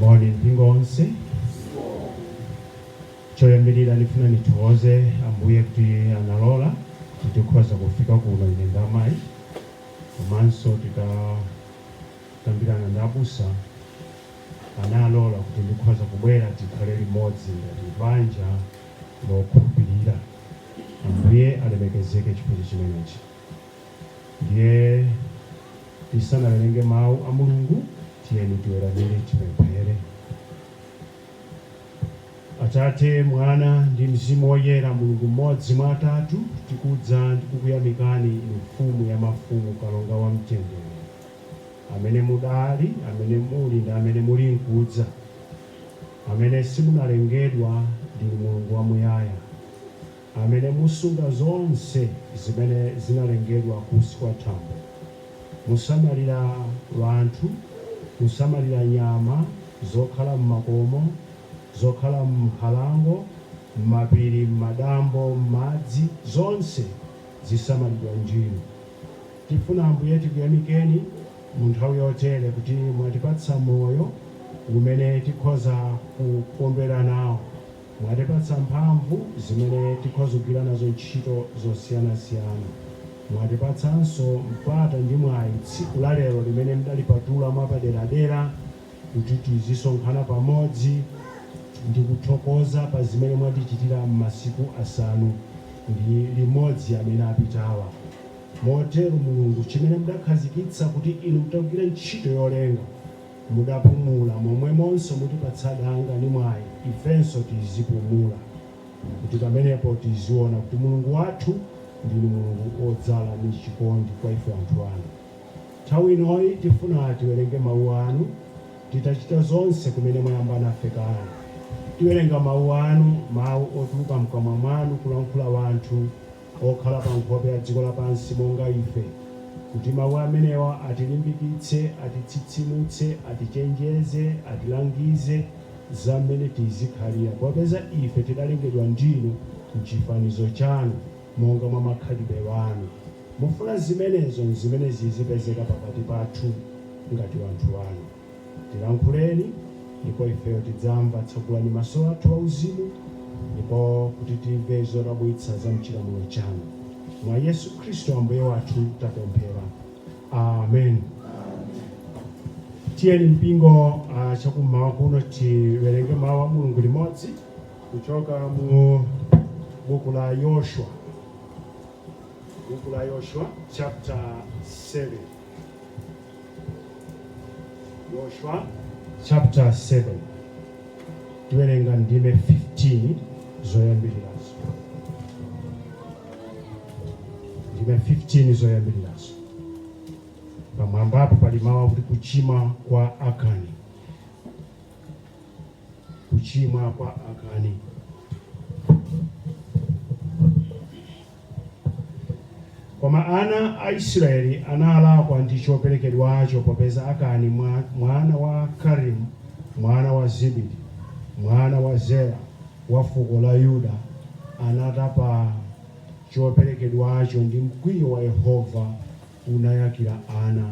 Moni mpingo onse. Choyambirira ndifuna nithokoze Ambuye kuti analola tikhoza kufika kuno ine ndamayi komanso tikambirana ndi abusa analola kuti ndikhoza kubwera tikhale limodzi ngati banja lokhulupirira. Ambuye alemekezeke chifukwa chimenechi. Ndiye tisanawerenge mawu a Mulungu tiyeni tiweramire tipemphere. Atate, Mwana ndi Mzimu Woyera, Mulungu mmodzi mwa atatu, tikudza ndi kukuyamikani inu mfumu ya mafumu, kalonga wa mtendere, amene mudali, amene muli ndi amene muli nkudza, amene simunalengedwa, ndinu Mulungu wamuyaya, amene musunga zonse zimene zinalengedwa kunsi kwa thambo. Musamalira wanthu, musamalira nyama zokhala m'makomo, zokhala m'nkhalango, m'mapiri, m'madambo, m'madzi, zonse zisamalidwa ndinu. Tifuna Ambuye tikuyamikeni mu nthawi yotere kuti mwatipatsa moyo umene tikhoza kukondwera nawo, mwatipatsa mphamvu zimene tikhoza kugwira nazo ntchito zosiyanasiyana, mwatipatsanso mpata ndi mwayi tsiku la lero limene mudalipatula mwapaderadera kuti tizisonkhana pamodzi ndi kuthokoza pa zimene mwatichitira m'masiku asanu ndi limodzi amene apitawa. Motero Mulungu, chimene mudakhazikitsa kuti inu mutagwira ntchito yolenga, mudapumula, momwemonso mutipatsa danga ndi mwayi ifenso tizipumula, kuti pamenepo tiziona kuti Mulungu wathu ndinu Mulungu odzala ndi chikondi kwa ife anthu anu. Nthawi inoyi tifuna tiwerenge mawu anu, titachita zonse kumene mwayamba nafe kale. Tiwerenga mawu anu, mawu otuluka mkamwa mwanu kulankhula wanthu okhala pa nkhope ya dziko lapansi monga ife, kuti mawu amenewa atilimbikitse, atitsitsimutse, atichenjeze, atilangize za mmene tizikhalira, popeza ife tidalengedwa ndinu m'chifanizo chanu monga mwa makhalidwe wanu. Mufuna zimenezo zimene zizipezeka pakati pathu ngati wanthu wanu. Tilankhuleni ndipo ifeyo tidzamva, tsekulani maso athu auzimu ndipo kuti timve zodabwitsa za mchilamulo chanu. Mwa Yesu Khristu Ambuye wathu tapemphera. Amen. Tiyeni mpingo chakummawa kuno tiwerenge mawu a Mulungu limodzi kuchoka mu buku la Yoshua. Buku la Yoshua chapter 7. Yoshua chapter 7. Tiwerenga ndime 15 zoyambirirazo. Ndime 15 zoyambirirazo. Pamwambapo pali mawu kuti kuchimwa kwa Akani. Kuchimwa kwa Akani. Koma ana a Israeli analakwa ndi choperekedwacho, popeza Akani mwana wa Karimu, mwana wa Zibidi, mwana wa Zera wa fuko la Yuda, anatapa choperekedwacho, ndi mkwiyo wa Yehova unayakira ana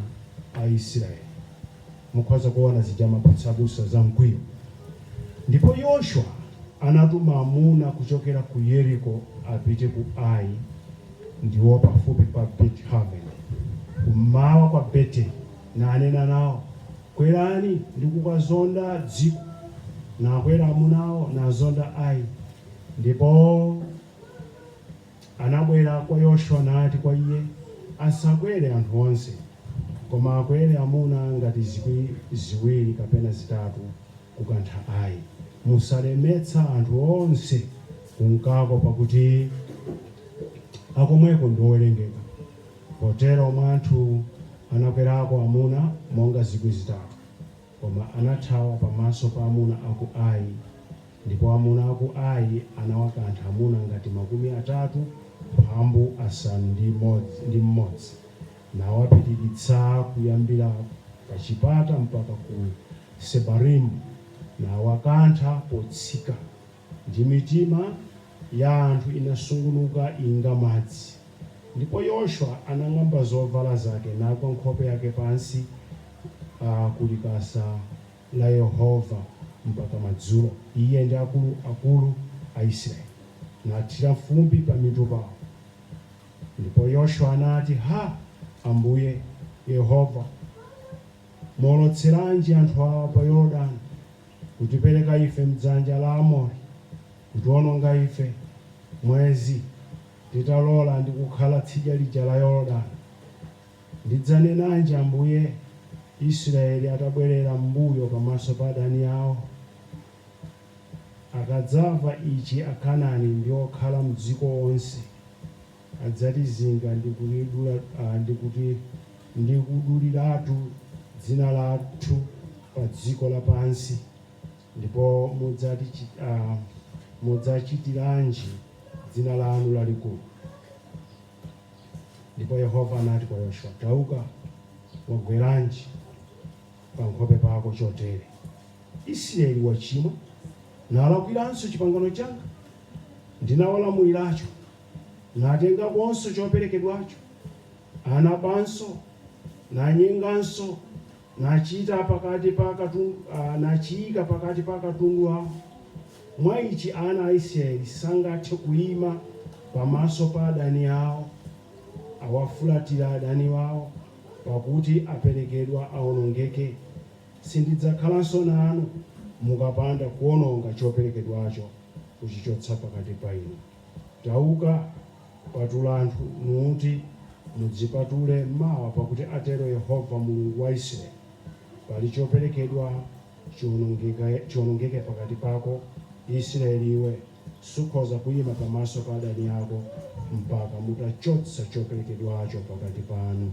a Israeli. Mukhoza kuona zijama kutsabusa za mkwiyo. Ndipo Yoshua anatuma amuna kuchokera ku Yeriko apite ku Ai, ndiwo pafupi pa Beth-Haven, kummawa kwa Beteli, na anena nawo, kwerani ndi kukazonda dziko. Nakwera amunawo nazonda Ai. Ndipo anabwera kwa Yoshua nati kwa iye, asakwere anthu onse, koma akwere amuna ngati ziwiri kapena zitatu kukantha Ai. Musalemetsa anthu onse kunkako, pakuti akomweko ndowerengeka. Potero mwanthu anakwerako amuna monga zitatu, koma anathawa pamaso pa amuna aku Ai. Ndipo amuna aku Ai anawakantha amuna ngati 30 nawapitiritsa kuyambira pa chipata mpaka ku Sebarimu, nawakantha potsika, ndi mitima ya anthu inasungunuka inga madzi. Ndipo Yoshua anang'amba zovala zake, nagwa nkhope yake pansi kulikasa la Yehova mpaka madzulo. Iye ndi akulu a Israeli nathira fumbi pamitu pawo. Ndipo Yoswa anati, ha, Ambuye Yehova, molotseranji anthu awa pa Yorodani kutipereka ife m'dzanja la Amori kutiwononga ife mwezi titalola ndi kukhala tsidya lija la Yorodani? Ndidzanenanji Ambuye Israeli atabwerera m'mbuyo pamaso pa adani awo? Akadzamva ichi Akanaani ndi okhala m'dziko onse adzatizinga ndi kuduliratu dzina lathu pa dziko lapansi. Ndipo mudzachitiranji dzina lanu lalikulu? Ndipo Yehova anati kwa Yoswa, tauka, wagweranji pa nkhope pako chotere? Israeli wachimwa nalakwiranso pangano langa ndinawalamuliracho, natengaponso choperekedwacho, anabanso nanyenganso, nachiyika pakati pa katundu awo. Mwa ichi ana a Israeli sangathe kuyima pamaso pa adani awo, awafulatira adani wawo, pakuti aperekedwa awonongeke. Sindidzakhalanso nanu mukapanda kuwononga choperekedwacho kuchichotsa pakati pa inu. Tauka, patula anthu nuti mudzipatule mawa, pakuti atero Yehova Mulungu wa Israeli, pali choperekedwa chiwonongeke pakati pako. Israeli, iwe sukhoza kuyima pamaso pa adani ako mpaka mutachotsa choperekedwacho pakati panu.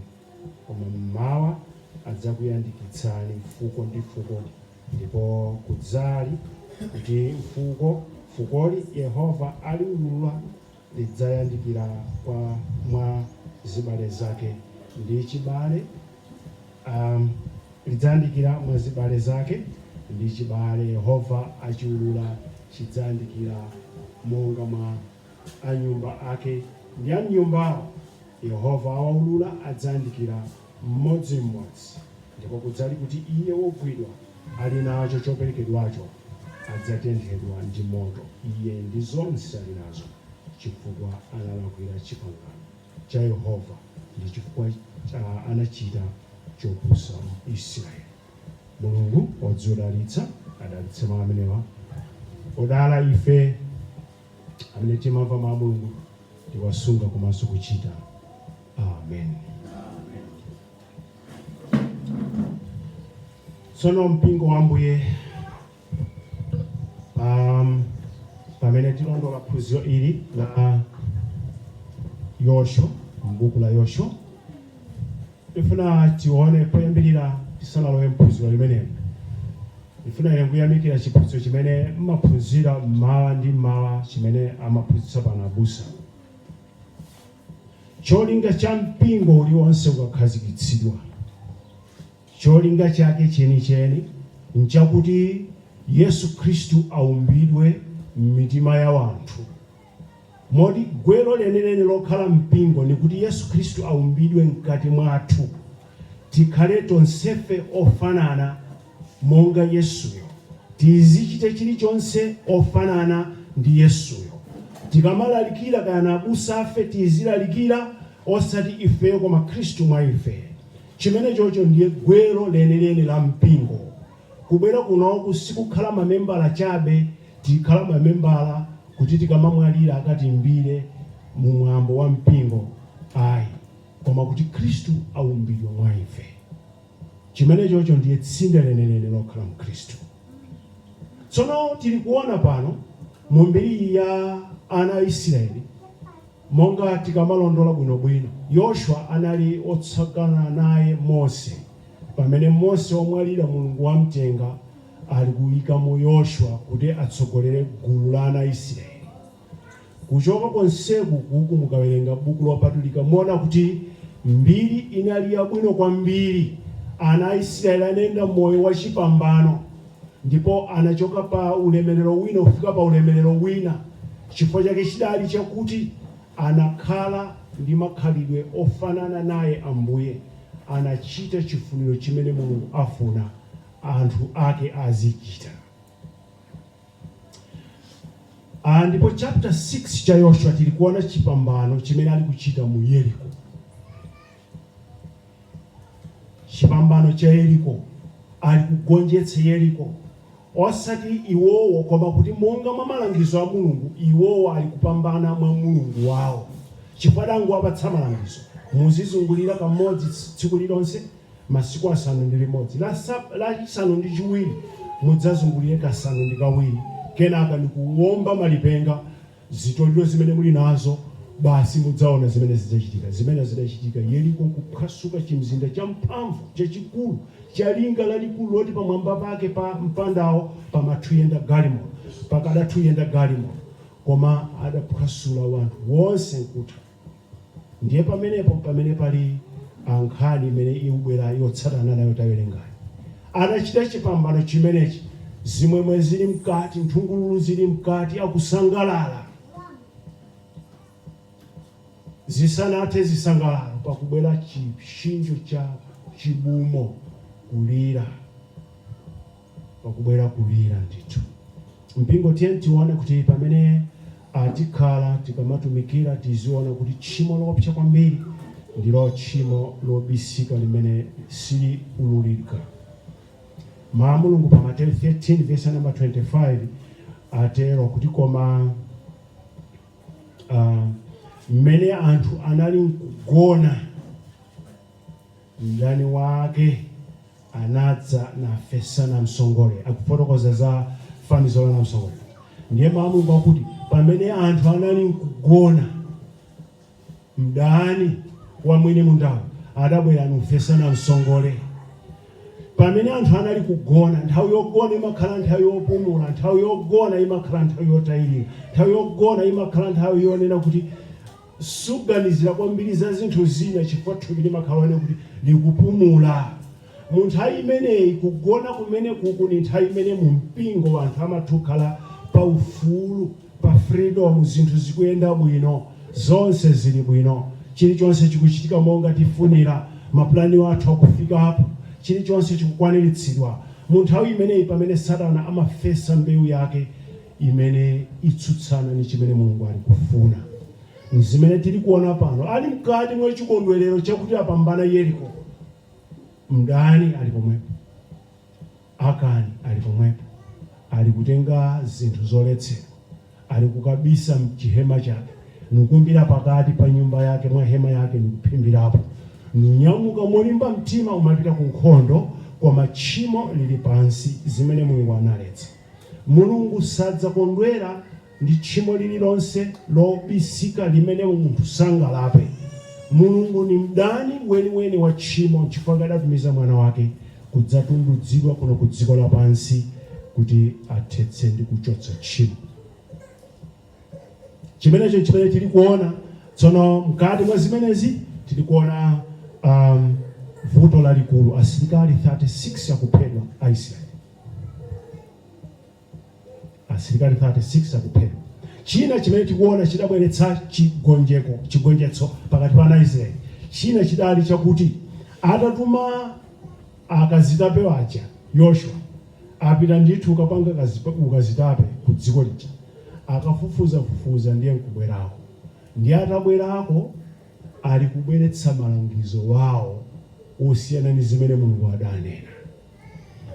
Koma mmawa adzakuyandikitsani fuko ndi fuko, ndipo kudzali kuti fukoli Yehova aliulula lidzayandikira mwa zibale zake ndi chibale, lidzayandikira mwa zibale zake ndi chibale. Yehova achiulula chidzayandikira monga mwa anyumba ake ndi anyumbawo. Yehova awaulula adzayandikira mmodzimmodzi. Ndipo kudzali kuti iye wogwidwa ali nacho choperekedwacho adzatenthedwa ndi moto, iye ndi zonse ali nazo, chifukwa analakwira pangano cha Yehova ndi chifukwa anachita chopusa Israeli. Mulungu wadzidalitsa, adalitse mawu amenewa. Odala ife amene timamva mawu a Mulungu tiwasunga komanso kuchita. Amen. Tsono mpingo wa Ambuye, pamene tilondola phunziro ili la Yoswa, m'buku la Yoswa, ifuna tione poyambirira tisanalowe phunziro limeneli. Ifuna kuyamikira chiphunziro chimene mmaphunzira mmawa ndi mmawa, chimene amaphunzitsa pana abusa. Cholinga cha mpingo uliwonse ukakhazikitsidwa, cholinga chake chenicheni nchakuti Yesu Khristu aumbidwe m'mitima ya wanthu. Moti gwero lenelene lokhala mpingo ni kuti Yesu Khristu aumbidwe mkati mwathu, tikhale tonsefe ofanana monga Yesuyo, tizichite chilichonse ofanana ndi Yesuyo. Tikamalalikira kana abusa afe tizilalikira osati ifeyo koma Khristu mwa ife. Chimene chocho ndiye gwero lenelene la mpingo. Kubwera kunoku sikukhala mamembala chabe, tikhala mamembala kuti tikamamwalira akatimbire mu mwambo wa mpingo, ayi, koma kuti Khristu aumbidwe mwa ife. Chimene chocho ndiye tsinde lenelene lokhala mu Khristu. Tsono tili kuona pano mu mbiri ya ana a Israeli, monga tikamalondola bwinobwino, Yoswa anali otsagana naye Mose. Pamene Mose omwalira Mulungu wamtenga, ali kuyika mu Yoswa kuti atsogolere gulu la ana a Israeli. Kuchoka konseku kuku mukawerenga buku lopatulika muona kuti mbiri inali yabwino kwambiri. Ana a Israeli anenda moyo wa chipambano, ndipo anachoka pa ulemerero wina kufika pa ulemerero wina. Chifukwa chake chidali chakuti anakhala ndi makhalidwe ofanana naye Ambuye, anachita chifuniro chimene Mulungu afuna anthu ake azichita. Ndipo chapter 6 cha Yoshua tili kuona chipambano chimene ali kuchita mu Yeriko. Chipambano cha Yeriko, ali kugonjetsa Yeriko. Osati iwowo koma kuti monga mwa malangizo a Mulungu, iwowo ali kupambana mwa Mulungu wawo. Chifukwa Mulungu apatsa malangizo, muzizungulira kamodzi tsiku lilonse masiku 6 lachisanu ndi chiwiri mudzazungulire kasanu ndi kawiri, kenaka ndikuwomba malipenga zitoliro zimene muli nazo, basi mudzaona zimene zidzachitika. Zimene zidachitika Yeriko kuphwasuka, chimzinda cha mphamvu chachikulu chalinga lalikulu loti pamwamba pake pa mpandawo pamatuyenda galimoto, pakada tuyenda galimoto, koma adaphwasula wanthu wonse nkutha. Ndiye pamene pali nkhani imene ikubwera yotsatana nayo tawerengayo. Adachita chipambano chimenechi, zimwemwe zili mkati, nthungululu zili mkati, akusangalala. Zisanathe zisangalalo, pakubwera chipsinjo cha chibumo, kulira. Pakubwera kulira ndithu. Mpingo tiye tione kuti pamene tikhala tikamatumikira tiziona kuti tchimo loopsa kwambiri ndilo tchimo lobisika limene sili ululika. Mawu a Mulungu pa Mateyu 13 verse number 25 atero kuti koma mmene anthu anali kugona, mdani wake anadza nafesa namsongole. Akufotokoza za fanizo la namsongole. Ndiye mawu a Mulungu akuti pamene anthu anali kugona, mdani wa mwini mundawo adabwera nufesa namsongole. Pamene anthu anali kugona, nthawi yogona imakhala nthawi yopumula, nthawi yogona imakhala nthawi yotayirira, nthawi yogona imakhala nthawi yonena kuti suganizira kwambiri za zinthu zina, chifukwa thupi limakhala kuti likupumula. Mu nthawi imeneyi kugona kumene kuku ni nthawi imene mu mpingo anthu amathukhala pa ufulu, pa freedom, zinthu zikuyenda bwino, zonse zili bwino, chilichonse chikuchitika monga tifunira, maplani wathu akufika hapo, chilichonse chikukwaniritsidwa. Mu nthawi imeneyi pamene Satana amafesa mbewu yake imene itsutsana ni chimene Mulungu ali kufuna. Zimene tili kuona pano ali mkati mwa chikondwerero chakuti apambana Yeriko. Mdani ali pomwepo, Akani ali pomwepo, ali kutenga zinthu zoletsera, ali kukabisa mchihema chake, nukumbira pakati pa nyumba yake, mwa hema yake nikuphimbirapo, nunyamuka molimba mtima umapita ku nkhondo, kwa machimo lili pansi zimene Mulungu analetsa. Mulungu sadza kondwera ndi tchimo lililonse lobisika limene munthu sangalape. Mulungu ni mdani weni wa tchimo, chifukwa adatumiza mwana wake kudzatundudzidwa kuno ku dziko lapansi kuti athetse ndi kuchotsa tchimo. Chimenecho chimene tili kuona tsono mkati mwa zimenezi tili kuona vuto lalikulu, asilikali 36 akuphedwa Aisraeli. Asilikali 36 akuphedwa. China chimene tikuona chidabweretsa chigonjetso pakati pa Aisraeli, china chidali chakuti atatuma akazitape waja Yoshua apita ndithu kapanga ukazitape ku dziko lija, akafufuza ndiye nkubwerako. Ndiye atabwerako ali kubweretsa malangizo wawo osiyana ndi zimene Mulungu adanena.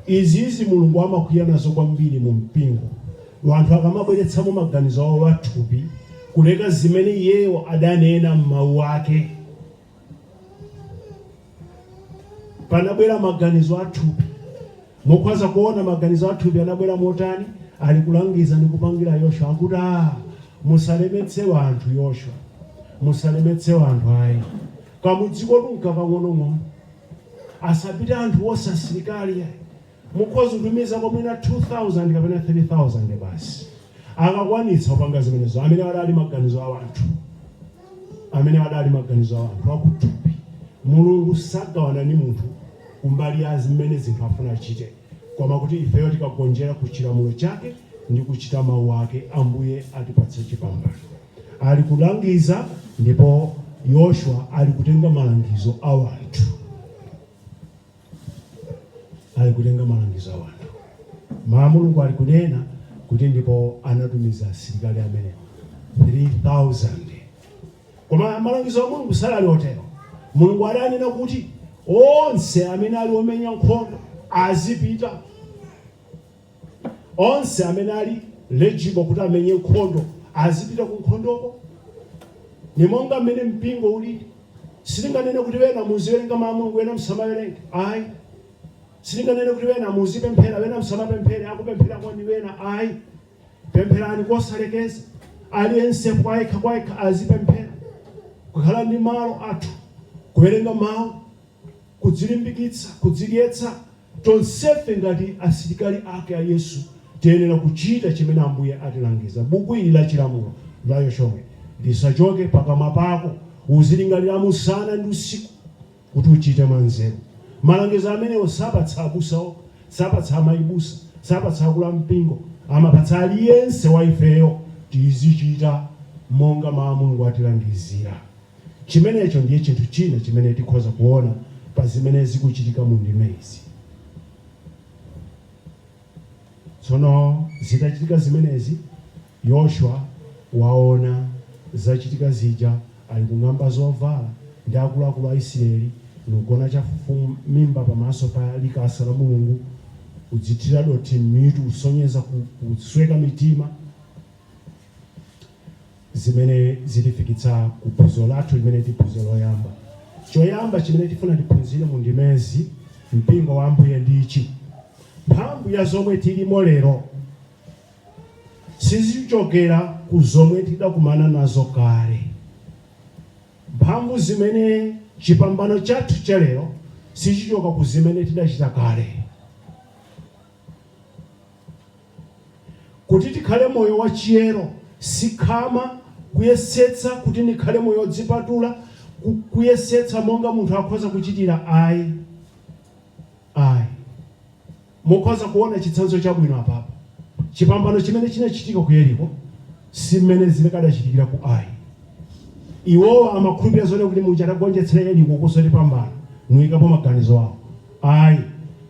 Izi Mulungu amakwiya nazo kwambiri mu mpingo. Wanthu akamabweretsamo maganizo awo wathupi kuleka zimene iyeyo adanena m'mawu ake. Panabwera maganizo athupi, mukwaza kuona maganizo athupi anabwera motani, ali kulangiza ndi kupangira Yoshua akuti musalemetse wanthu. Yoshua musalemetse wanthu ayi, kamudziko tunka pang'onong'ono, asapite anthu osa asilikali ayi, mukhoza kutumiza komwina 2,000 kapena 3,000 basi. Akakwanitsa kupanga zimenezo amene adali maganizo a wanthu, amene adali maganizo a wanthu akuthupi. Mulungu sagawana ni munthu kumbali ya zimene zinthu afuna achite, koma kuti ifeyo tikagonjera kuchilamulo chake ndi kuchita mawu ake, Ambuye atipatse chipambano. Ali kulangiza ndipo Yoshua ali kutenga malangizo a wanthu. ali kutenga malangizo wanu. Mulungu ali kunena kuti ndipo anatumiza asilikali amene 3,000. Koma malangizo a Mulungu sali otero. Mulungu adanena kuti onse amene ali omenya nkhondo azipita. Onse amene ali legible kuti amenye nkhondo azipita ku nkhondoko. Ni monga mmene mpingo uli. Silinganene kuti wena muziwerenga mawu a Mulungu wena msamawerenge. Ayi. Silinganene kuti wena muzipemphera wena msamapemphere akupemphera kwani wena. Ayi. Pempherani kosalekeza. Aliyense kwayekha azipemphera. Kukhala ndi malo athu. Kuwerenga mawu. Kudzilimbikitsa, kudzidyetsa. Tonsefe ngati asilikali ake a Yesu tiyenera kuchita chimene Ambuye atilangiza. Buku ili la chilamulo la Yoshua lisachoke pakamwa pako. Uzilingalira usana ndi usiku kuti uchite mwanzeru. Malangizo amenewo sapatsa abusawo, sapatsa amayibusa, sapatsa akulu mpingo, amapatsa aliyense wa ifeyo tizichita monga mawu a Mulungu atilangizira. Chimenecho ndiye chinthu china chimene tikhoza kuona pa zimene zikuchitika mu ndimezi. Tsono zitachitika zimenezi, Yoshua waona zachitika zija, ali kung'amba zovala ndi akuluakulu a Israeli, nugona chafufu mimba pamaso pa likasa la Mulungu, udzithira dothi mitu, usonyeza kusweka mitima. Zimene zilifikitsa kuphunziro lathu limene tiphunziro loyamba. Choyamba chimene tifuna tiphunzire mu ndimezi mpingo wa Ambuye ndichi: mphamvu ya zomwe tilimo lero sizichokera ku zomwe tidakumana nazo kale. Mphamvu zimene chipambano chathu cha lero sichichoka ku zimene tidachita kale. Kuti tikhale moyo wa chiyero sikhama kuyesetsa kuti nikhale moyo odzipatula, kuyesetsa monga munthu akhoza kuchitira. Ayi. Mukhoza kuona chitsanzo chabwino apapo. Chipambano chimene chinachitika ku Yeriko simene zimekadachitikira ku Ai. Iwo amakhulupirira zone kuti muchatagonjetsera Yeriko kusoti pambana muikapo maganizo awo. Ayi.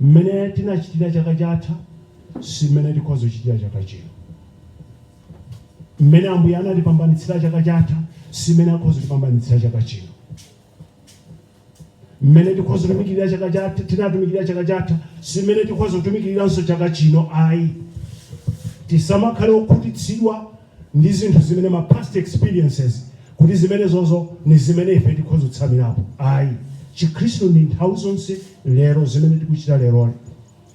Mmene tinachitira chaka chatha simene tikhoza kuchitira chaka chino. Mmene Ambuye anatipambanitsira chaka chatha simene akhoza kutipambanitsira chaka chino. Mmene tikhoza kutumikirira chaka chatha tinatumikirira chaka chatha simene tikhoza kutumikiriranso chaka chino. Ayi. Tisamakhale okhutitsidwa ndi zinthu zimene ma past experiences kuti zimene zozo ni zimene ife tikhoza kutsamirapo. Ayi. Chikhristu ndi nthawi zonse lero zimene tikuchita leroli.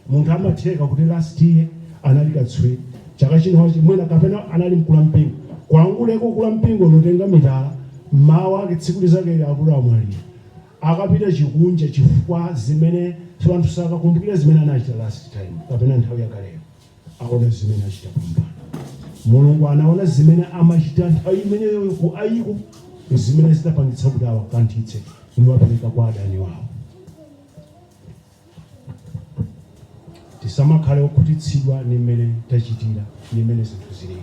Munthu amatheka kuti last year anali katswiri, chaka chino chimwena kapena anali mkulu mpingo, kwanguleko kula mpingo notenga mitala mawa ake tsiku lizake akulu amwalira akapita chikunja chifukwa zimene anthu sakakumbukira zimene anachita last time kapena nthawi yakaleyo. Aona zimene achita pambana. Mulungu anaona zimene amachita nthawi imeneyo ku Ayiko, zimene zidapangitsa kuti awakanthitse niwapereka kwa adani wawo. Tisamakhale okhutitsidwa ni mmene tachitira ni mmene zinthu zili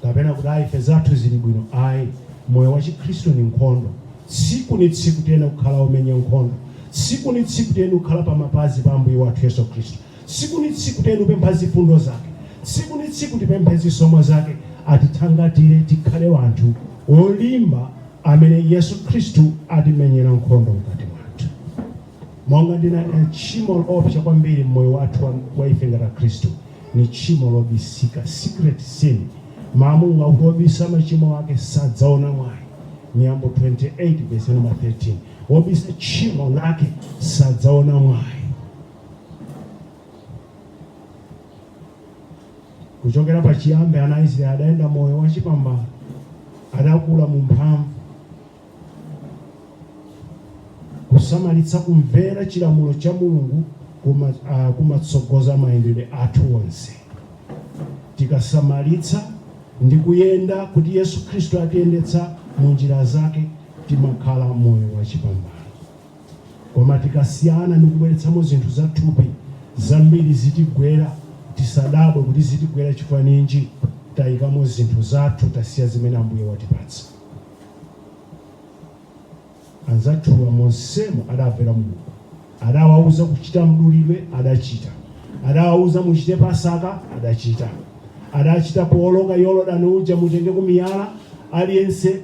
kapena kuti ife zathu zili bwino. Ayi. Moyo wa Chikhristu ni nkhondo. Tsiku ni tsiku tiyena kukhala omenya nkhondo. Tsiku ni tsiku tiyena kukhala pa mapazi pa Ambuye wathu Yesu Khristu. Tsiku ni tsiku tiyena kupempha zifundo zake. Tsiku ni tsiku tipemphe zisomo zake. Atithangatire tikhale wanthu olimba amene Yesu Khristu atimenyera nkhondo mkati mwathu. Monga ndina tchimo loopsa kwambiri mmoyo wathu wa ife ngati Khristu ni tchimo lobisika, secret sin. Mulungu akubisa machimo ake sadzaona mwayi. Miyambo 28 verse number 13. Wobisa tchimo lake sadzaona mwayi. Kuchokera pa chiyambe ana Israeli adaenda moyo wa chipambano, adakula mu mphamvu, kusamalitsa kumvera chilamulo cha Mulungu kumatsogoza mayendedwe athu onse. Tikasamalitsa ndi kuyenda kuti Yesu Khristu atiyendetsa mu njira zake timakhala moyo wa chipambano. Koma tikasiyana ndi kubweretsamo zinthu za thupi zambiri zitigwera, tisadabwe kuti zitigwera chifukwa ninji tayikamo zinthu zathu tasiya zimene Ambuye watipatsa. Anzathu monsemo adamvera Mulungu, adawauza kuchita mdulidwe, adachita. Adawauza muchite Pasaka, adachita. Adachita kuwoloka Yorodani uja mutenge kumiyala, aliyense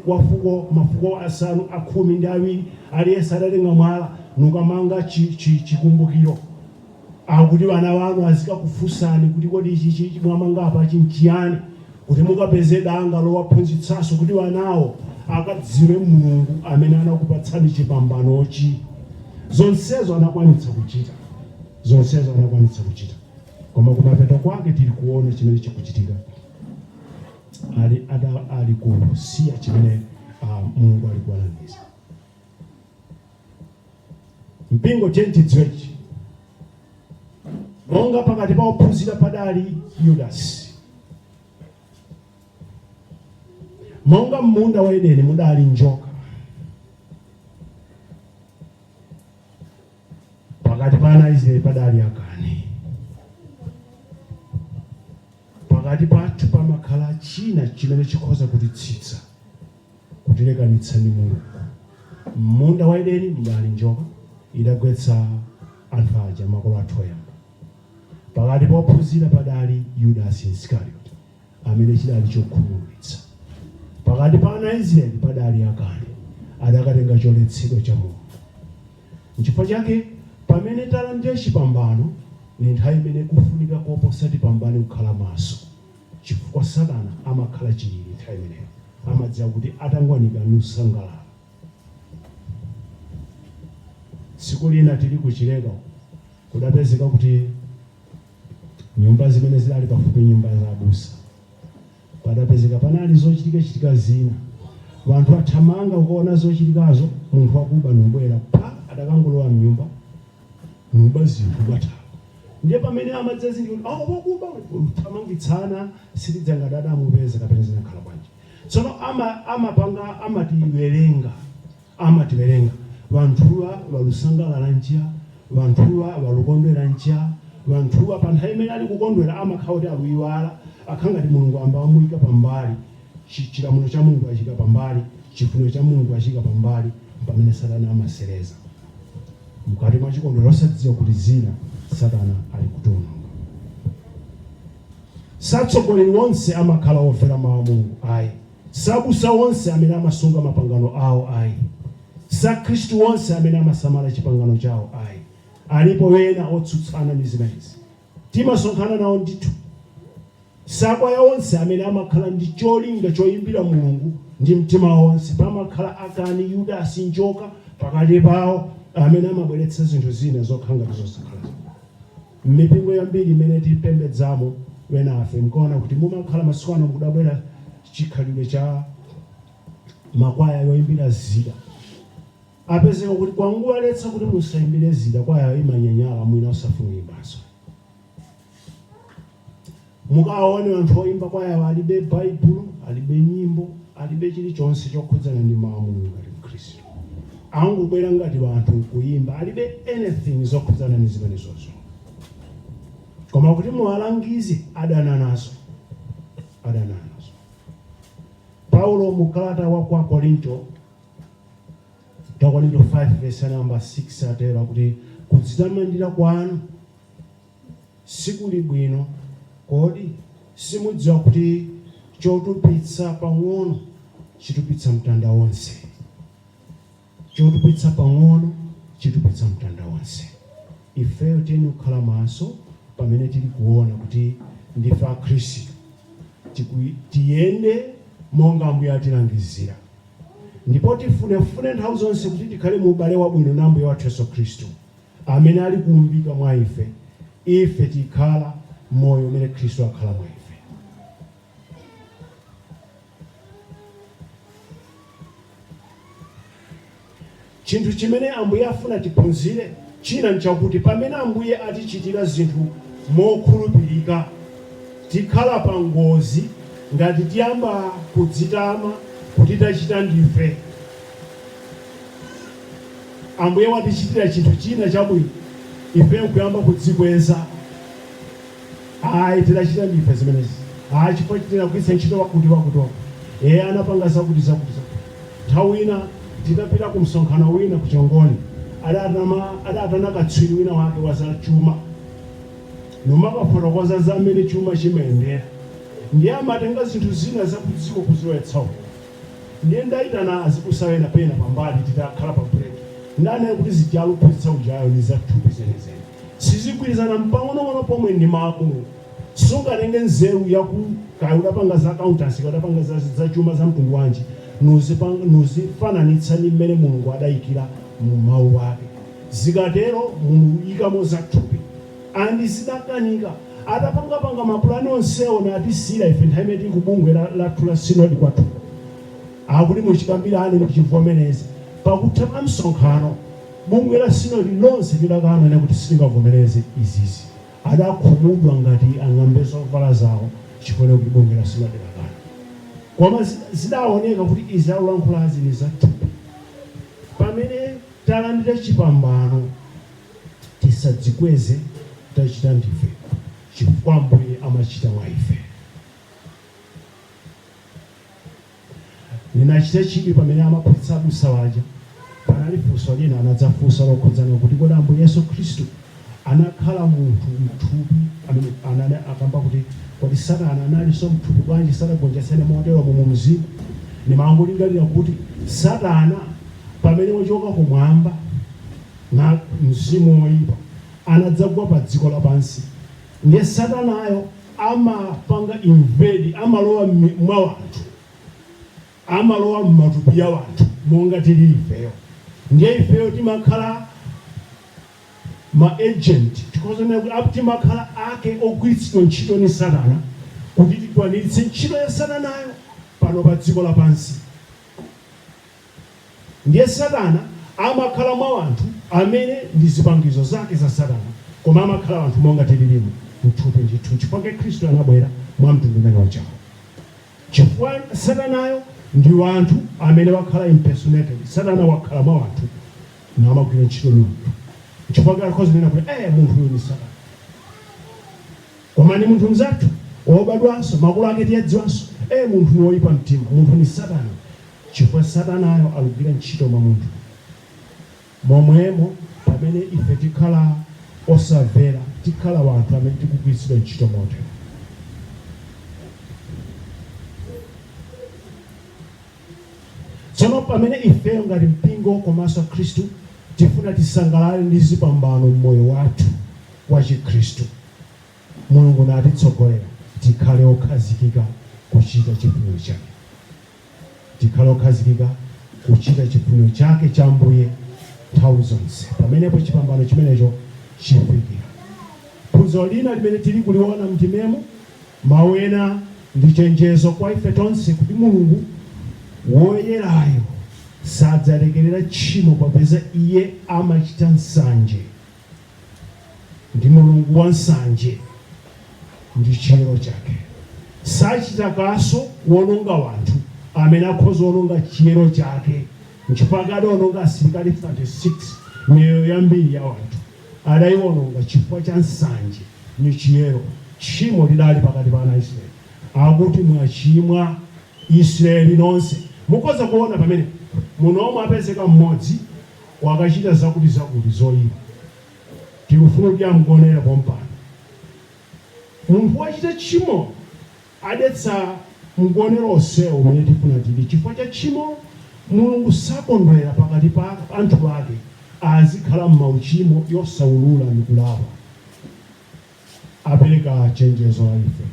mafuko asanu akhumi ndi awiri, aliyense adatenga mwala nukamanga chikumbukiro. Akuti vana vanu azikakufunsani kuti kodi ichi mwamanga apa chinchiyani, kuti mukapeze danga lowaphunzitsanso kuti vanawo akadziwe Mulungu amene anakupatsani chipambanochi. Zonsezo anakwanitsa kuchita. Koma kumapeto kwake tili kuona chimene chikuchitika. Ali kusiya chimene Mulungu ali kuwalangiza. Mpingo chentidziwechi. Monga pakati pa ophunzira padali Yudasi. Monga m'munda wa Edeni mudali njoka. Pakati pa ana Israeli padali akani. Pakati pathu pamakhala china chimene chikhoza kutitsitsa, kutilekanitsa ndi Mulungu. M'munda wa Edeni mudali njoka, idagwetsa anthu aja makolo athu oyamba. Pakati pa ophunzira padali Yudasi Iskarioti, amene chidali chokhumudwitsa. Pakati pa ana Israeli padali akani, adakatenga choletsedwa cha Mulungu. N'chifukwa chake pamene talandira chipambano ni nthawi imene kufunika koposa tipambane kukhala maso, chifukwa Satana amakhala chilili nthawi imeneyo. Amadziwa kuti atangwanika nusangalala. Tsiku lina tili kuchileka kudapezeka kuti nyumba zimene zidali pafupi nyumba za abusa, padapezeka panali zochitika zina. Wanthu athamanga kuona zochitikazo, munthu wakuba nubwera pa adakangolowa mnyumba nuba zinthu bathawa. Ndiye pamene amadza zinthu wakuba uthamangitsana sitidzangadada amupeza kapena zinakhala bwanji. Tsono amatiwerenga vanthuwa valusangalala njia, vanthuwa valukondwera njia, vanthuwa pa nthawi imene ali kukondwera amakhala kuti aluyiwala, akhangati Mulungu amba amuyika pambali, chilamulo cha Mulungu achika pambali, chifuniro cha Mulungu achika pambali, pamene Satana amasereza. Mukati mwa chikondwero osadziwa kuti zina Satana ali kutonga. Satsogoleri wonse amakhala ofera mawu a Mulungu ayi. Sabusa wonse amene amasunga mapangano awo ayi. Sa Khristu wonse amene amasamala chipangano chawo ayi. Alipo wena otsutsana ndi zimenezi. Timasonkhana nawo ndithu. Sakwaya wonse amene amakhala ndi cholinga choyimbira Mulungu ndi mtima wonse, pamakhala akani Yudasi njoka pakati pawo amene amabweretsa zinthu zina zokhanga zosakhala. M'mipingo yambiri imene tipembedzamo wenafe mkuona kuti mumakhala masiku ano mukudabwera chikhalidwe cha makwaya yoyimbira zida. Apezeka kuti kwangu aletsa kuti musayimbire zida, kwaya imanyanyala mwina osafuna kuyimbaso. Mukaone anthu oyimba kwaya alibe Baibulo, alibe nyimbo, alibe chilichonse chokhudzana ndi mawu a Mulungu ngati Mkhristu. Angubwera ngati vanthu kuyimba, alibe anything zokhudzana ndi zimenezozo. Koma kuti muwalangize adana nazo. Paulo mukalata wa kwa Korinto 5 verse number 6 atera kuti kudzitamandira kwanu sikuli bwino, kodi simudziwa kuti chotupitsa pang'ono chitupitsa mtanda wonse. Chotupitsa pang'ono chitupitsa mtanda wonse. Ifeyo teni kukhala maso pamene tili kuona kuti ndife Akhristu, tiyende monga Ambuye atilangizira. Ndipo tifunefune nthawi zonse kuti tikhale mu ubale wabwino ndi Ambuye wathu Yesu Khristu amene ali kuumbika mwa ife tikhala moyo umene Khristu akhala mwa ife. Chinthu chimene Ambuye afuna tiphunzire china nchakuti pamene Ambuye atichitira zinthu mokhulupirika, tikhala pa ngozi ngati tiyamba kudzitama kuti tachita ndife. Ambuye watichitira chinthu china chabwino, ife nkuyamba kudzikweza. Ayi tidachita ndife zimenezi. Ayi chifukwa chitira kuisa ntchito wakuti. Anapanga zakuti. Nthawi ina tidapita ku msonkhano wina ku Chongoni, adatana katswiri wina wake wazachuma nomakafotokoza zamene chuma chimayendera ndiye amatenga zinthu zina zakudziko kuzilowetsawo ndiye ndayitana azikusawena pena pambali titakhala pa break ndanena kuti zijalupitsa ujayo ni zathupi zenezene sizigwirizana mpang'onong'ono pomwe ndi maakulu sungatenge nzeru kaya udapanga za accountancy kaya udapanga za chuma za mtundu wanji nuzifananitsa ndi mmene mulungu adayikira mu mawu ake zikatero mulungu ikamo zathupi andi zidakanika atapangapanga mapulani onsewo natisira ife nthawi imene tikubungwe lathu la sinodi kwathu akuti muchikambirane muchivomereze pakutha pa msonkhano bungwe la sinodi lonse lidakanena kuti silingavomereze izizi adakhumudwa ngati ang'ambe zovala zawo chifukwa kuti bungwe la sinodi lakana koma zidaoneka kuti izi akulankhulazi ni zathupi pamene talandira chipambano tisadzikweze tachita ndife chifukwa Ambuye amachita mwa ife. Ninachita chidwi pamene amaphunzitsa abusa waja panali funso lina anadzafunsa lokhudzana kuti kodi Ambuye Yesu Khristu anakhala munthu mthupi amene akamba kuti kodi Satana analinso mthupi bwanji sadagonjetsene motero mu mzimu nimangolingalira kuti Satana pamene wachoka kumwamba na mzimu woyipa anadzagwa pa dziko lapansi ndiye Satanayo amapanga invade amalowa mwa wanthu amalowa m'matupi ya wanthu monga tili ifeyo ndiye ifeyo timakhala ma agent tikozonera kuti timakhala ake ogwiritsidwa ntchito ni Satana kuti tikwaniritse ntchito ya Satanayo pano pa dziko lapansi ndiye Satana amakhala mwa wanthu amene ndi zipangizo zake za Satana koma amakhala wanthu monga tililimu mthupi ndithu chifukwa Khristu anabwera mwa mtundu umene wachawo chifukwa Satanayo ndi wanthu amene wakhala impersonated Satana wakhala mwa wanthu na amagwira ntchito munthu chifukwa akhoza kunena kuti munthu uyu ni Satana koma ni munthu mzathu wobadwanso makulu ake tiyadziwanso munthu ni woyipa mtima munthu ni Satana chifukwa Satanayo alugwira ntchito mwa munthu momwemo pamene ife tikhala osamvera tikhala wanthu amene tikugwiritsidwa ntchito motero tsono pamene ifeyo ngati mpingo komanso Khristu tifuna tisangalale ndi zipambano mmoyo wathu wa Chikhristu Mulungu natitsogolera tikhale okhazikika kuchita chifuniro chake tikhale okhazikika kuchita chifuniro chake cha Ambuye nthawi zonse pamenepo chipambano chimenecho chifikira phunziro lina limene tili kuliona mtimemo mawu ena ndi chenjezo kwa ife tonse kuti Mulungu woyerayo sadzalekerera tchimo popeza iye amachita nsanje ndi Mulungu wa nsanje ndi chiyero chake sachita kaso kuononga wanthu amene akhoza kuononga chiyero chake nchifukwa adaononga asilikali 36 miyoyo yambiri ya wanthu adayiwononga chifukwa cha nsanje ni chiyero tchimo lidali pakati pa ana Israeli akuti mwachimwa Israeli nonse mukhoza kuona pamene muno omwe apezeka mmodzi wakachita zakuti zoyipa tikufuna kuti amugonera pompano munthu wachita tchimo adetsa mgonero onsewo umene tifuna tili chifukwa cha tchimo Mulungu sakondwera pakati pa anthu ake azikhala m'mauchimo yosaulula ndi kulapa apereka chenjezo la ife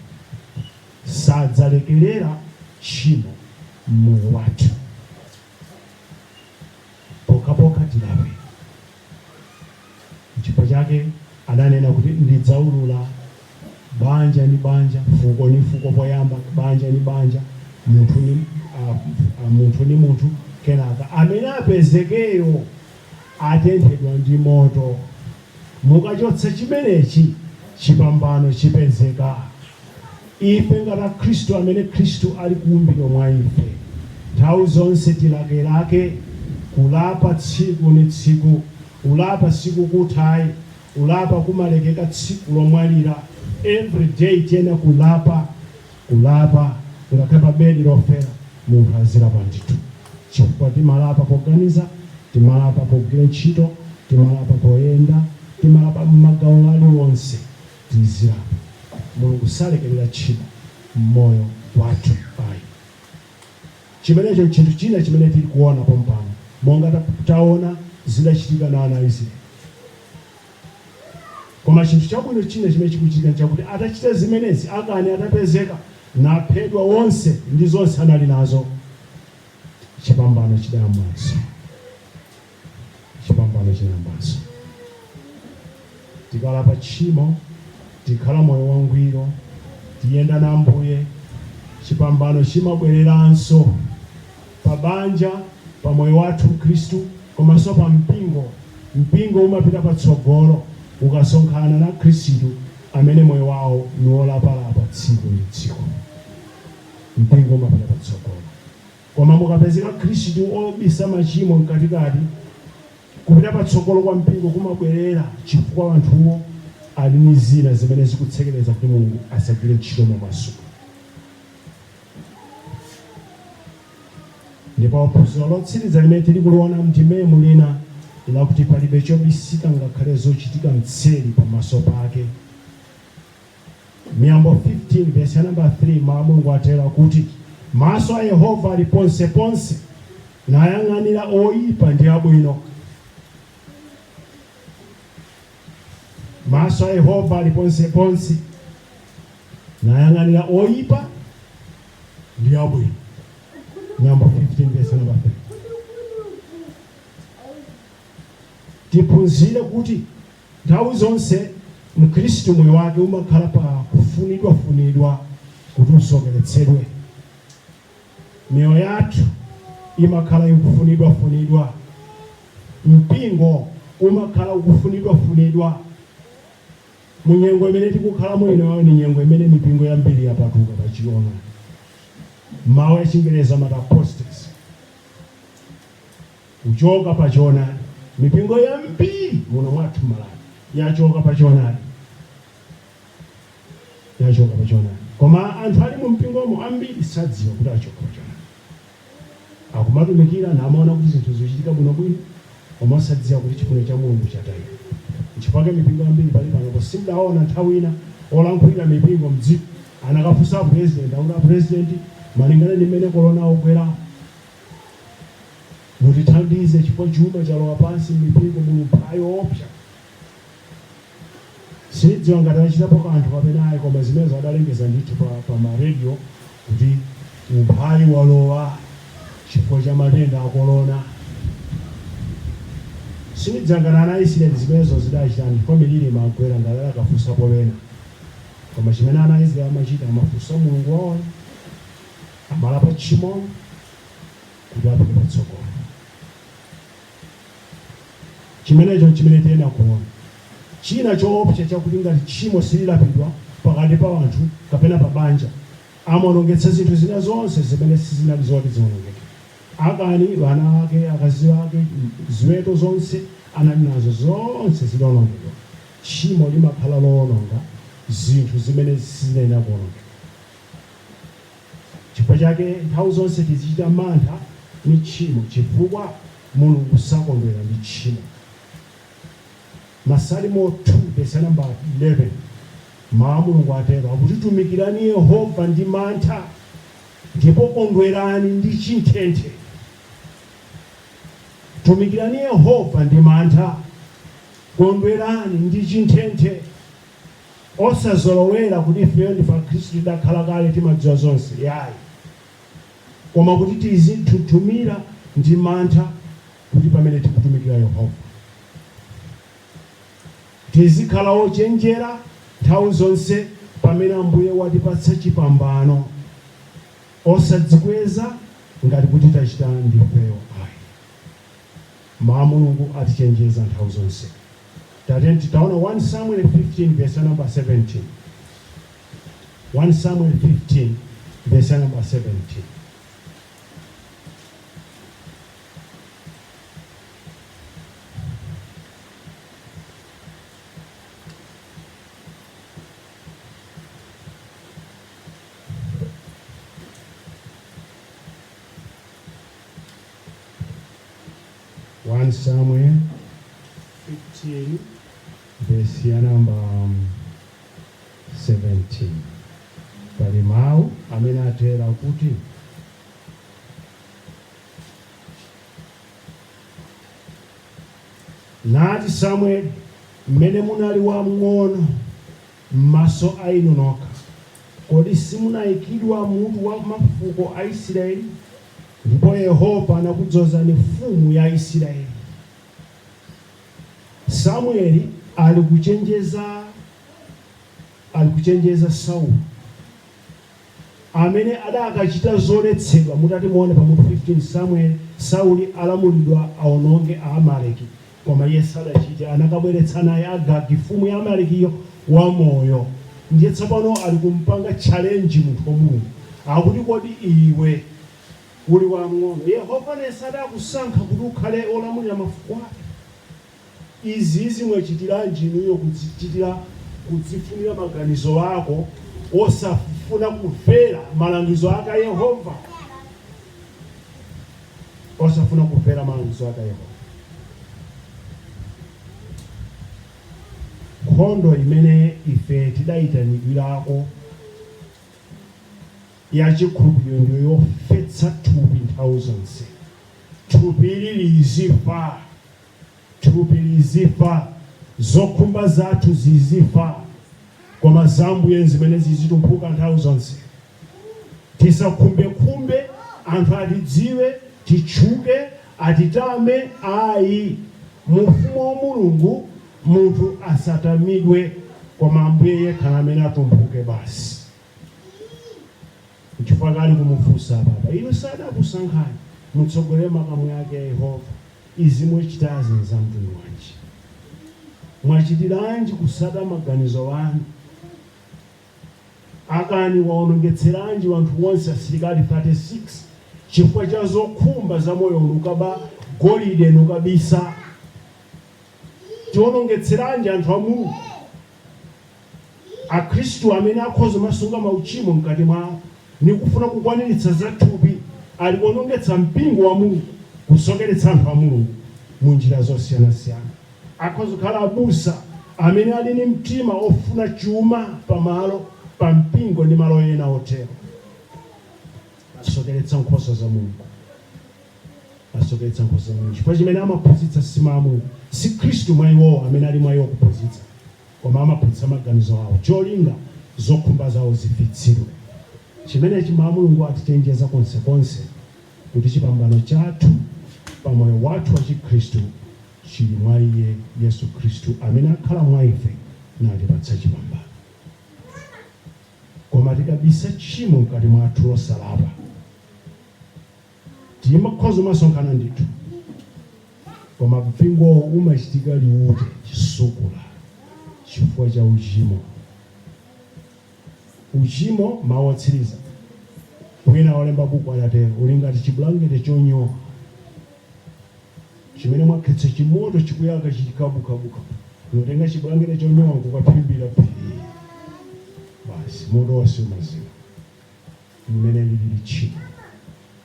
sadzalekerera tchimo mmoyo wathu pokapoka tilape chifukwa chake adanena kuti ndidzaulula banja ni banja fuko ni fuko poyamba banja ni banja munthu ni munthu kenaka amene apezekeyo atenthedwa ndi moto mukachotsa chimenechi chipambano chipezeka ife ngati Khristu amene Khristu ali kuumbidwa mwa ife nthawi zonse tilakelake kulapa tsiku ni tsiku ulapa siku kuthayi ulapa kumalekeka tsiku lomwalira every day tena kulapa ngakhale pa bedi lofera munthu azilapa ndithu chifukwa timalapa poganiza timalapa pogwira ntchito timalapa poyenda, timalapa m'magawo aliwonse tizilapa. Mulungu salekerera tchimo m'moyo wathu ayi. Chimenecho chinthu china chimene tili kuona pompano monga taona zidachitika na ana Israeli. Koma chinthu chabwino china chimene chikuchitika chakuti atachita zimenezi akani atapezeka naphedwa wonse ndi zonse anali nazo, chipambano chidayambanso. Chipambano chinayambanso. Tikalapa tchimo, tikhala moyo wangwiro, tiyenda na Ambuye, chipambano chimabwereranso pa banja, pa moyo wathu Khristu, komanso pa mpingo. Mpingo umapita patsogolo ukasonkhana na Khristu amene moyo wawo ni wolapalapa tsiku ndi tsiku. Mpingo umapita patsogolo. Koma mukapezeka Khristu obisa machimo mkatikati, kupita patsogolo kwa mpingo kumabwerera chifukwa anthuwo ali ndi zina zimene zikutsekereza kuti Mulungu asagwire ntchito mwamasuku. Ndipo phunziro lotsiriza limene tili kuliona m'ndimemu lina lakuti palibe chobisika ngakhale zochitika mtseri pamaso pake. Miyambo 15 verse number 3, Mulungu atera kuti maso a Yehova ali ponse ponse nayang'anira oyipa ndi abwino. Maso a Yehova ali ponse ponse nayang'anira oyipa ndi abwino. Miyambo 15 verse number 3. Tiphunzire kuti nthawi zonse Mkhristu moyo wake umakhala pa kufunidwa kuti usokeretsedwe. Miyoyo yathu imakhala ikufunidwa. Mpingo umakhala ukufunidwa. Munyengo imene tikukhala mwino ni nyengo imene mipingo yambiri yapatuka pachiona. Mawu achingereza amati apostates. Uchoka pachiona. Mipingo yambiri muno mwathu Malawi yachoka pachiona. Koma anthu ali mu mpingomo ambiri sadziwa kuti achoka pachiona. Akumatumikira namaona kuti zinthu zichitika bwinobwino, koma sadziwa kuti chifuniro cha Mulungu chatayika. Nchifukwa mipingo ambiri pali pano simudaona nthawi ina olankhulira mipingo mdziko anakafunsa president, akuti president malingana ndi mmene korona ogwera mutithandize chifukwa chuma chalowa pansi mipingo Mulungu ayopsa. Sinidziwa ngati achitapo kanthu kapena ayi, koma zimene adalengeza ndithu pa maradio kuti umphawi walowa chifukwa cha matenda a korona. Sinidziwa ngati ana Israeli zimenezo zidachitani kwa miliri magwera ngati akafunsa powena. Koma chimene ana Israeli amachita amafunsa Mulungu wawo, amalapa tchimo kuti apite patsogolo. Chimenecho chimene tiyena kuona. China choopsa chakuti ngati tchimo sililapidwa pakati pa anthu kapena pa banja, amaonongetsa zinthu zina zonse zimene sizinali zoti ziwonongeke. Akani vana ake, akazi ake, ziweto zonse anali nazo zonse zidawonongedwa. Tchimo limakhala lowononga zinthu zimene sizinena kuwonongeka. Chifukwa chake nthawi zonse tizichita mantha ni tchimo chifukwa Mulungu sakondwera ndi tchimo. Masalimo 2 verse number 11, Mulungu atero kuti tumikirani Yehova ndi mantha ndipo kondwerani ndi chinthethe. Tumikirani Yehova ndi mantha, kondwerani ndi chinthethe. Osazolowera kuti ifeyo ndife Khristu tidakhala kale timadziwa zonse yayi, koma kuti tizitutumira ndi mantha kuti pamene tikutumikira Yehova tizikhala ochenjera nthawi zonse pamene Ambuye watipatsa chipambano, osadzikweza ngati kuti tachita ndifeyo ayi. Mulungu atichenjeza nthawi zonse. Taona 1 Samuel 15 verse number 17. 1 Samuel 15 verse number 17. Samuel 15 verse ya namba 17 pali mawu amene atera kuti nati Samueli, mmene munali wamng'ono m'maso a inu nokha, kodi simunayikidwa mutu wa mafuko a Israeli? Ndipo Yehova anakudzozani mfumu ya Israeli. Samueli alikuchenjeza Sauli amene adakachita zoletsedwa. Mutati muone pa mutu 15 Sauli alamulidwa aononge Amaleki, koma iye sadachita, anakabweretsa naye Agagi mfumu ya Amalekiyo wamoyo. Ndiye tsopano ali kumpanga challenge munthu wa Mulungu, akuti kodi iwe uli wamng'ono, Yehova sadakusankha kuti ukhale olamulira mafuko ake? Izi mwachitiranji inuyo kudzifunira maganizo ako osafuna kumvera malangizo ake Yehova? Osafuna kumvera malangizo ake Yehova. Nkhondo imene ife tidayitanidwirako yachikhulupiriro ndiyo yofetsa thupi nthawi zonse. Thupi lizifa, zokhumba zathu zizifa, koma za Ambuye zimene zizitumphuka nthawi zonse. Tisakhumbekhumbe anthu atidziwe, titchuke, atitame. Ayi, mu ufumu wa Mulungu munthu asatamidwe, koma Ambuye yekha amene atumphuke basi. Chifukwa kali kumufunsa Baba, inu sadakusankhani mutsogolere makamu yake Yehova? Izi mwachitazi za mtundu wanji? Mwachitiranji kusada maganizo wanu? Akani waonongetseranji wanthu wonse asilikali 36 chifukwa cha zokhumba za moyo unukaba golide nukabisa? Tionongetseranji anthu a Mulungu, Akhristu amene akhoza masunga mauchimo mkati mwawo ni kufuna kukwaniritsa za thupi? Ali kuonongetsa mpingo wa Mulungu, kusokeretsa anthu a Mulungu mu njira zosiyanasiyana. Akhoza kukhala abusa amene ali ni mtima ofuna chuma pa mpingo ndi malo ena otero. Asokeretsa nkhosa za Mulungu, chifukwa chimene amaphunzitsa si Mulungu, si Khristu mwa iwowo amene ali mwa iwo kuphunzitsa, koma amaphunzitsa maganizo awo, cholinga zokhumba zawo zifitsidwe. Chimenechi Mulungu atichenjeza konsekonse kuti chipambano chathu pa moyo wathu wa Chikhristu chili mwa iye Yesu Khristu amene akhala mwa ife natipatsa chipambano. Koma tikabisa tchimo mkati mwathu losalapa, timakhoza masonkhana ndithu, koma mpingowo umachitika liute chisukula chifukwa cha uchimo. Uchimo mawotsiriza, wina olemba buku anatero, uli ngati chibulangete chonyowa chimene mwakhetsa chimoto chikuyaka chikabukabuka, unotenga chibulangete chonyowa nkukaphimbira phiri, basi moto wonse umazima. Mmene lili tchimo.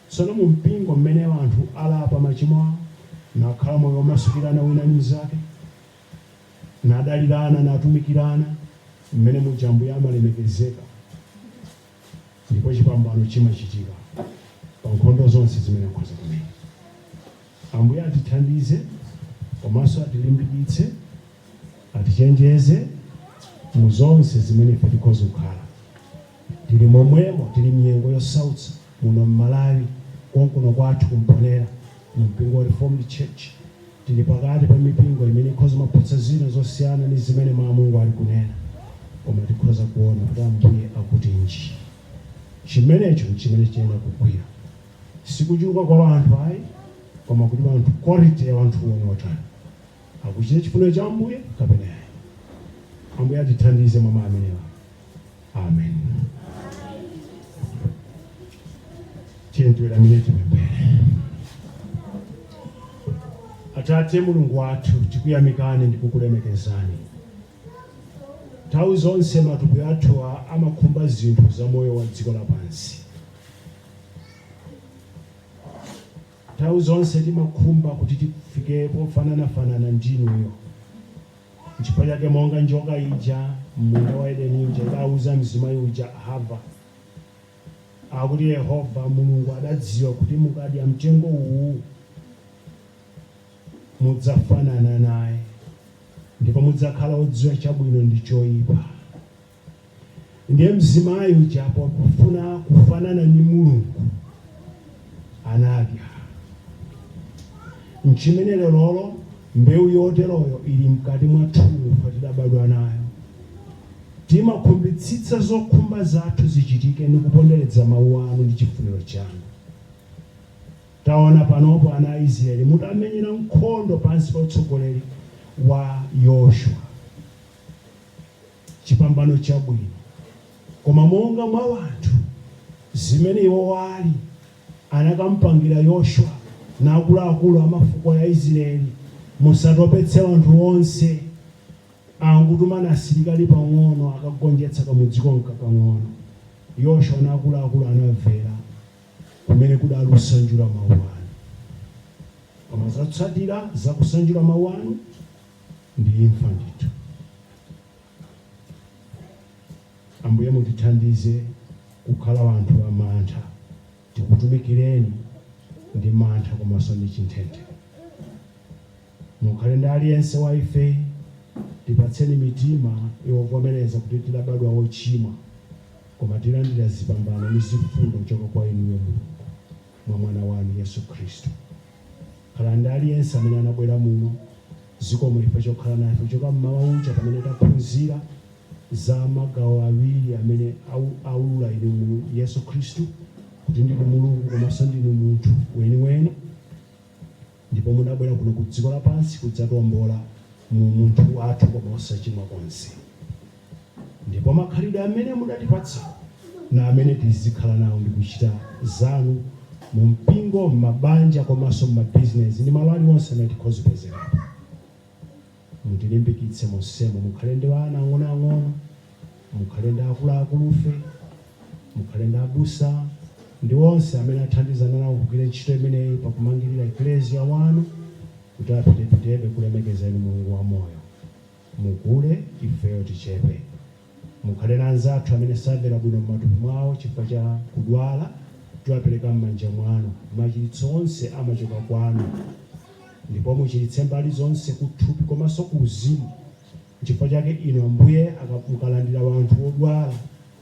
Tsono mu mpingo mmene anthu alapa machimo awo, nakhala moyo womasukirana wina ndi mnzake, nadalirana natumikirana, mmene muja Ambuye amalemekezeka, ndipo chipambano chimachitika pa nkhondo zonse zimene nkhoza kumene. Ambuye atithandize, komanso atilimbikitse, atichenjeze mu zonse zimene ife tikhoza kukhala. Tili momwemo, tili mnyengo yosautsa muno m'Malawi, konkuno kwathu kumponera mu mpingo wa Reformed Church. Tili pakati pa mipingo imene ikhoza maphutsa zina zosiyana ndi zimene Mulungu ali kunena, koma tikhoza kuona kuti Ambuye akuti nji. Chimenecho chimene chiyenda kugwira, sikuchuluka kwa anthu ayi, koma kuti anthu quality ya anthu omwe otani akuchita chifuniro cha Ambuye kapena ayi. Ambuye atithandize mwa amenewa. Amen. Tiyentuwera minute mbere. Atate Mulungu wathu, tikuyamikani ndi kukulemekezani. Nthawi zonse matupi athu amakhumba zinthu za moyo wa dziko lapansi. Nthawi zonse timakhumba kuti tifike pofanana ndinuyo, Chifukwa chake monga njoka ija munda wa Edeni uja idauza mzimayi uja Hava, akuti Yehova Mulungu adadziwa kuti mukadya mtengo uwu mudzafanana naye ndipo mudzakhala odziwa chabwino ndi choyipa. Ndiye mzimayi uja pofuna kufanana ndi Mulungu anadya. Nchimene lero mbewu yoteroyo ili mkati mwathu tidabadwa nayo. Timakhumbitsitsa zokhumba zathu zichitike ndi kuponderedza mawu anu ndi chifuniro chanu. Taona panopo ana Israeli mutamenyera nkhondo pansi pa utsogoleri wa Yoshua. Chipambano chabwino. Koma monga mwa wanthu zimene iwo wali anakampangira Yoshua na akuluakulu amafuko ya Israeli, musatopetse anthu onse. Angutuma asilikali pang'ono akagonjetsa kamudziko nkakang'ono. Yoshua na akuluakulu anamvera kumene kudalusanjula mawu anu. Koma zatsatira zakusanjula mawu anu ndi imfa ndithu. Ambuye mutithandize kukhala wanthu amantha, tikutumikireni ndi mantha komanso ndi chinthente. Mukhale ndi aliyense wa ife, tipatseni mitima yovomereza kuti tidabadwa ochimwa, koma tilandira zipambano ndi zifundo kuchoka kwa inuyo Mulungu mwa mwana wanu Yesu Khristu. Khala ndi aliyense amene anabwera muno, zikomo ife chokhala nafe kuchoka mmawa uja pamene taphunzira za magawo awiri amene aulula inu Yesu Khristu, kuti ndinu Mulungu komanso ndinu munthu weniweni, ndipo munabwera kuno ku dziko lapansi kudzatiwombola mu munthu wathu koma osachimwa konse. Ndipo makhalidwe amene mudatipatsa na amene tizikhala nawo ndi kuchita zanu mu mpingo, m'mabanja komanso m'mabizinesi ndi malo aliwonse amene tikhozipezerapo. Mutilimbikitse monsemo, mukhale ndi ana ang'onoang'ono, mukhale ndi akuluakulufe, mukhale ndi abusa ndi onse amene athandizana nawo kugwira ntchito imeneyi pakumangirira ekleziya wanu kuti apitepitebe kulemekeza inu Mulungu wa moyo. Mukule ifeyo tichepe. Mukhale na anzathu amene samvera bwino m'matupi mwawo chifukwa cha kudwala, tiwapereka m'manja mwanu. Machiritso onse amachoka kwanu, ndipo muchiritse mbali zonse kuthupi komanso ku uzimu. Chifukwa chake inu Ambuye mukalandira wanthu odwala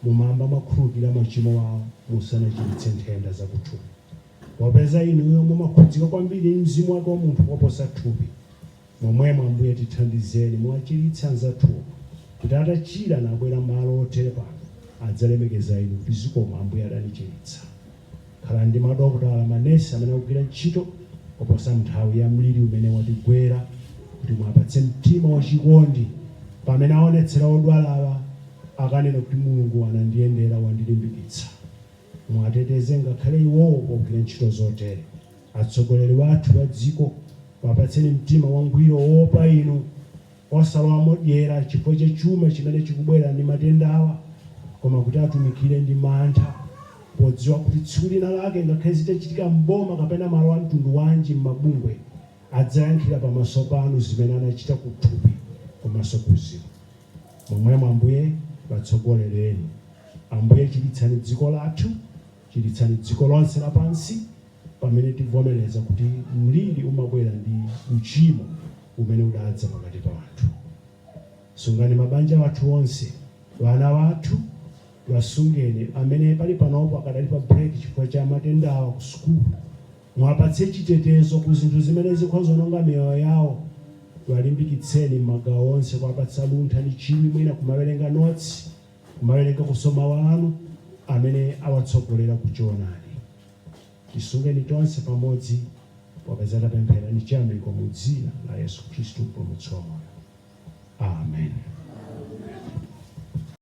mumamba mwakhululukira machimo wawo, musanachiritse nthenda zakuthupi. Popeza inuyo mumakhudzika kwambiri mzimu wake wa munthu koposa thupi, momwemo Ambuye tithandizeni muwachiritse anzathuwo kuti atachira nabwera malo otere pano adzalemekeza inu kuti zikomo Ambuye adanichiritsa. Khala ndi madokotala, manesi amene akugwira ntchito koposa nthawi ya mliri umene watigwera, kuti mwapatse mtima wachikondi pamene aonetsera odwalawa akanena kuti Mulungu anandiyendera wandilimbikitsa. Mwateteze ngakhale iwowo pogwira ntchito zotere. Atsogoleri wathu wa dziko wapatseni mtima wangwiro woopa inu, osalowa modyera chifukwa cha chuma chimene chikubwera ndi matendawa, koma kuti atumikire ndi mantha, podziwa kuti tsiku lina lake ngakhale zitachitika mboma kapena malo a mtundu wanji m'mabungwe, adzayankhira pamaso panu zimene anachita kuthupi komanso kuzimu. Momwemo Ambuye watsogolereni. Ambuye chiritsani dziko lathu, chiritsani dziko lonse lapansi, pamene tivomereza kuti mliri umabwera ndi uchimo umene udadza pakati pa anthu. Sungani mabanja wathu onse, wana wathu wasungeni amene pali panopo akadali pa break chifukwa cha matendawa ku sukulu. Mwapatse chitetezo ku zinthu zimene zikhozononga miyoyo yawo. Walimbikitseni magawo onse kuwapatsa luntha ndi chimi, mwina kumawerenga notes, kumawerenga kusoma wanu amene awatsogolera kuchoonadi. Tisungeni tonse pamodzi popeza tapemphera ndi chiyamiko mu dzina la Yesu Khristu mpulumutsi wa moyo. Amen.